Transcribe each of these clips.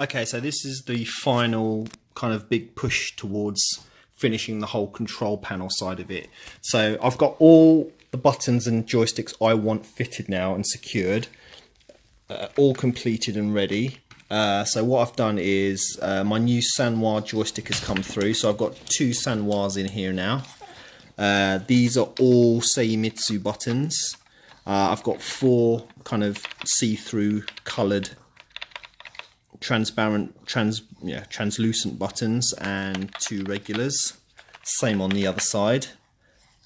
Okay, so this is the final kind of big push towards finishing the whole control panel side of it. So I've got all the buttons and joysticks I want fitted now and secured, all completed and ready. So what I've done is my new Sanwa joystick has come through, so I've got 2 Sanwas in here now. These are all Seimitsu buttons. I've got 4 kind of see-through coloured translucent buttons and 2 regulars. Same on the other side.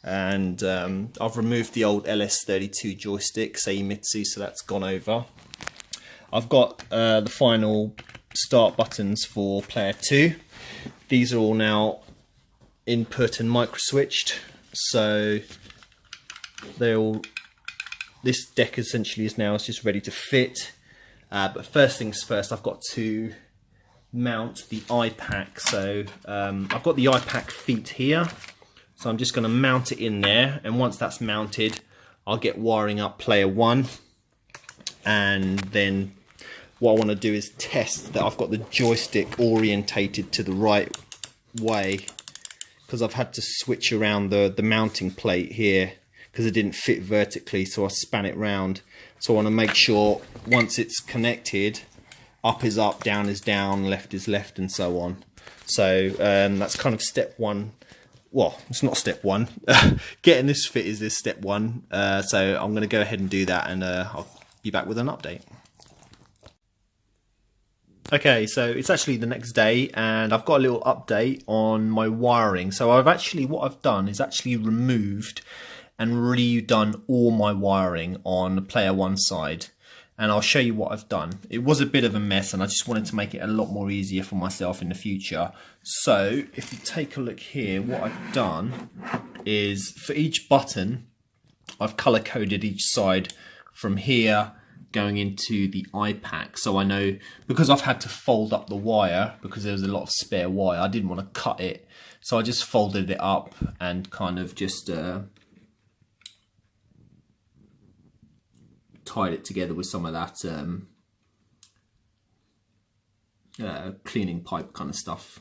And I've removed the old LS32 joystick, Seimitsu, so that's gone over. I've got the final start buttons for player 2. These are all now input and micro switched, so they're all, this deck essentially is now just ready to fit. But first things first, I've got to mount the iPack. So I've got the iPack feet here, so I'm just going to mount it in there, and once that's mounted I'll get wiring up player 1, and then what I want to do is test that I've got the joystick orientated to the right way, because I've had to switch around the mounting plate here because it didn't fit vertically, so I span it round. So I want to make sure once it's connected, up is up, down is down, left is left, and so on. So that's kind of step 1. Well, it's not step 1. Getting this fit is step 1. So I'm going to go ahead and do that, and I'll be back with an update. Okay, so it's actually the next day, and I've got a little update on my wiring. So what I've done is actually removed and redone all my wiring on player 1 side, and I'll show you what I've done. It was a bit of a mess, and I just wanted to make it a lot more easier for myself in the future. So if you take a look here, what I've done is for each button I've color coded each side from here going into the iPack, so I know, because I've had to fold up the wire because there was a lot of spare wire, I didn't want to cut it, so I just folded it up and kind of just tied it together with some of that cleaning pipe kind of stuff,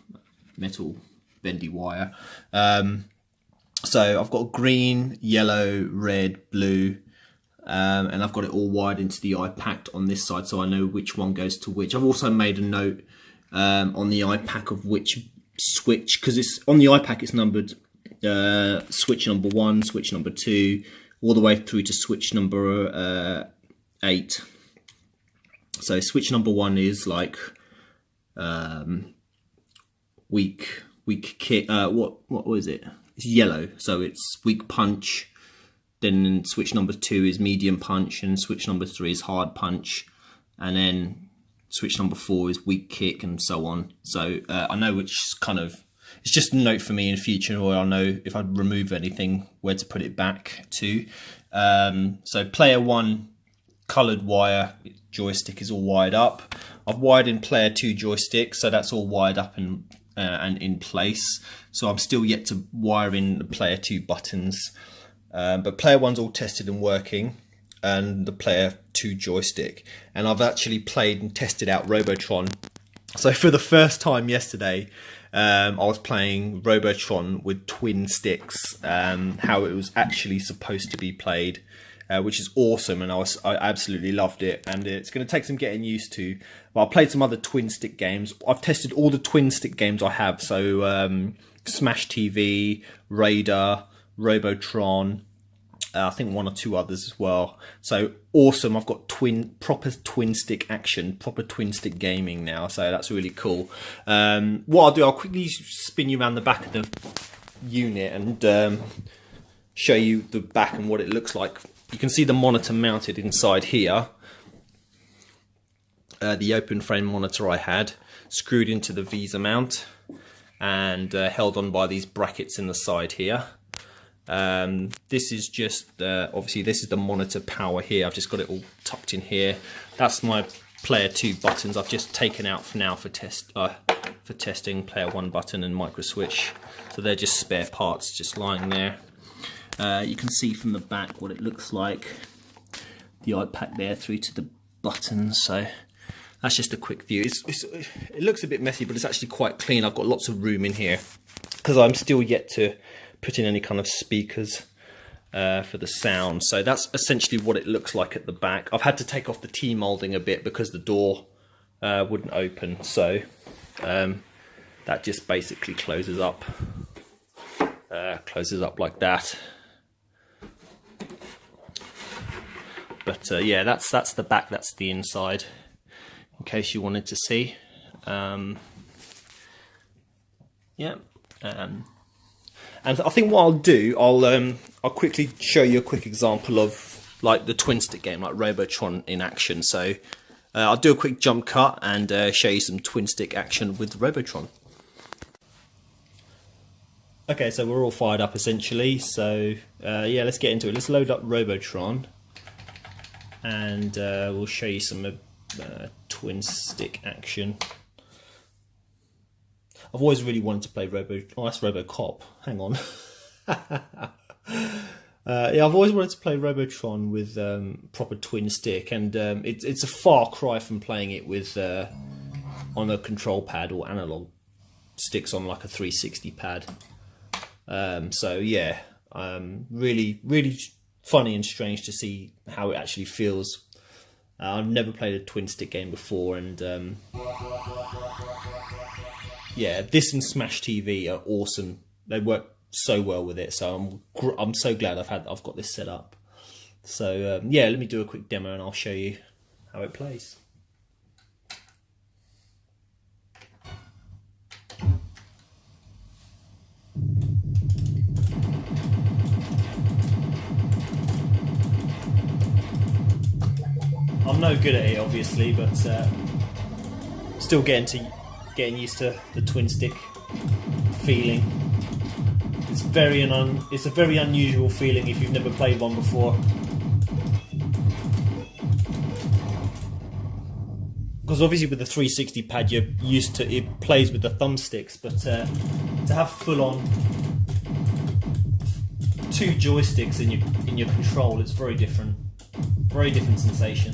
metal bendy wire. So I've got green, yellow, red, blue, and I've got it all wired into the iPack on this side, so I know which one goes to which. I've also made a note on the iPack of which switch, because it's on the iPack it's numbered switch number 1, switch number 2, all the way through to switch number 8. So switch number 1 is like weak kick. What was it? It's yellow, so it's weak punch. Then switch number 2 is medium punch, and switch number 3 is hard punch, and then switch number 4 is weak kick, and so on. So I know which kind of, it's just a note for me in the future, or I'll know if I remove anything where to put it back to. So player 1 coloured wire joystick is all wired up. I've wired in player 2 joystick, so that's all wired up and in place. So I'm still yet to wire in the player 2 buttons. But player 1's all tested and working, and the player 2 joystick. And I've actually played and tested out Robotron. So for the first time yesterday, I was playing Robotron with Twinsticks, how it was actually supposed to be played, which is awesome, and I absolutely loved it. And it's going to take some getting used to. But I played some other Twinstick games. I've tested all the Twinstick games I have, so Smash TV, Raider, Robotron, I think 1 or 2 others as well. So awesome, I've got proper Twinstick action, proper Twinstick gaming now, so that's really cool. What I'll do, I'll quickly spin you around the back of the unit and show you the back and what it looks like. You can see the monitor mounted inside here, the open frame monitor I had, screwed into the Visa mount and held on by these brackets in the side here. This is just obviously this is the monitor power here. I've just got it all tucked in here. That's my player 2 buttons. I've just taken out for now for testing player 1 button and micro switch, so they're just spare parts just lying there. You can see from the back what it looks like, the iPack there through to the buttons, so that's just a quick view. It looks a bit messy, but it's actually quite clean. I've got lots of room in here because I'm still yet to put in any kind of speakers for the sound. So that's essentially what it looks like at the back. I've had to take off the T-molding a bit because the door wouldn't open. So that just basically closes up like that. But yeah, that's the back, that's the inside, in case you wanted to see. Yeah, and I think what I'll do, I'll quickly show you a quick example of like the Twinstick game, like Robotron in action. So I'll do a quick jump cut and show you some Twinstick action with Robotron. Okay, so we're all fired up essentially. So yeah, let's get into it. Let's load up Robotron, and we'll show you some Twinstick action. I've always really wanted to play Oh, that's RoboCop. Hang on. Yeah, I've always wanted to play Robotron with proper Twinstick, and it's a far cry from playing it with on a control pad or analog sticks on like a 360 pad. So yeah, really funny and strange to see how it actually feels. I've never played a Twinstick game before, and yeah, this and Smash TV are awesome. They work so well with it, so I'm so glad I've got this set up. So yeah, let me do a quick demo and I'll show you how it plays. I'm no good at it, obviously, but still getting used to the Twinstick feeling. It's a very unusual feeling if you've never played one before. Because obviously with the 360 pad you're used to, it plays with the thumbsticks, but to have full-on 2 joysticks in your control, it's very different sensation.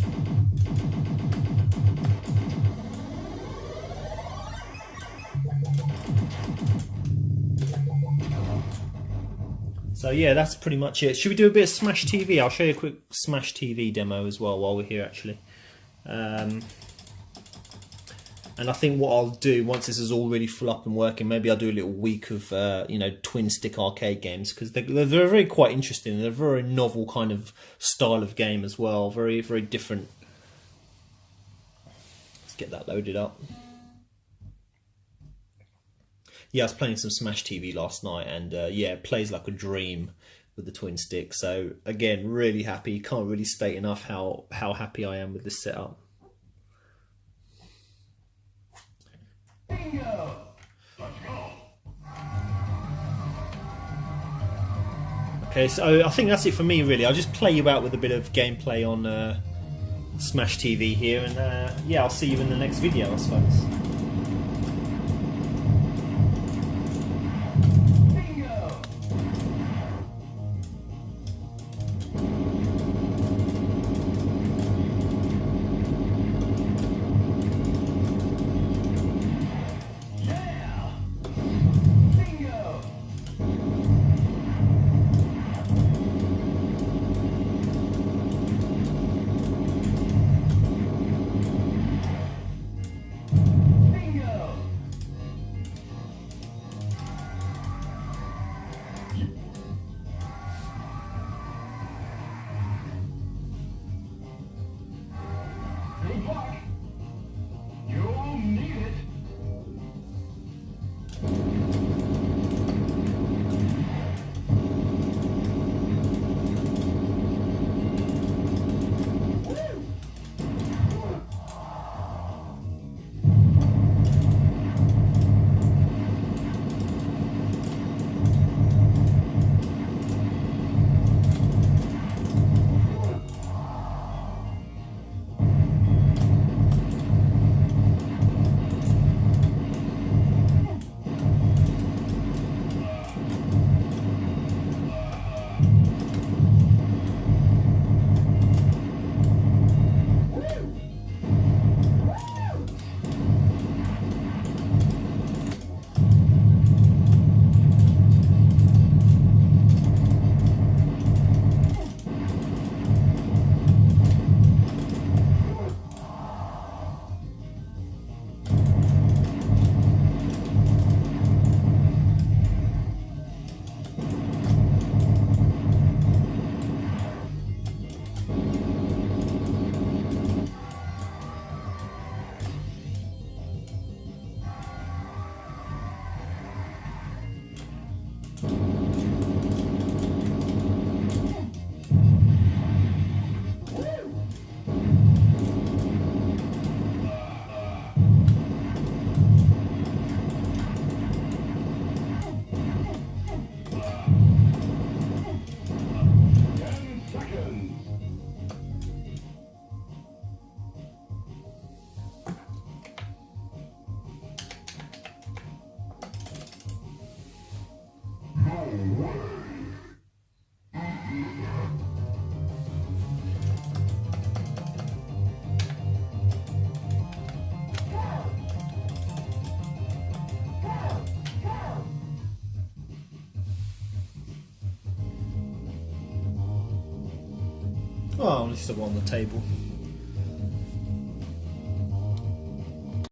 So yeah, that's pretty much it. Should we do a bit of Smash TV? I'll show you a quick Smash TV demo as well while we're here, actually. And I think what I'll do, once this is all really full up and working, maybe I'll do a little week of you know, Twinstick arcade games, because they're very quite interesting. They're a very novel kind of style of game as well. Very different. Let's get that loaded up. Yeah, I was playing some Smash TV last night, and yeah, it plays like a dream with the Twinstick. So again, really happy. Can't really state enough how happy I am with this setup. Bingo! Let's go. Okay, so I think that's it for me, really. I'll just play you out with a bit of gameplay on Smash TV here, and yeah, I'll see you in the next video, I suppose. Well, at least I've got on the table.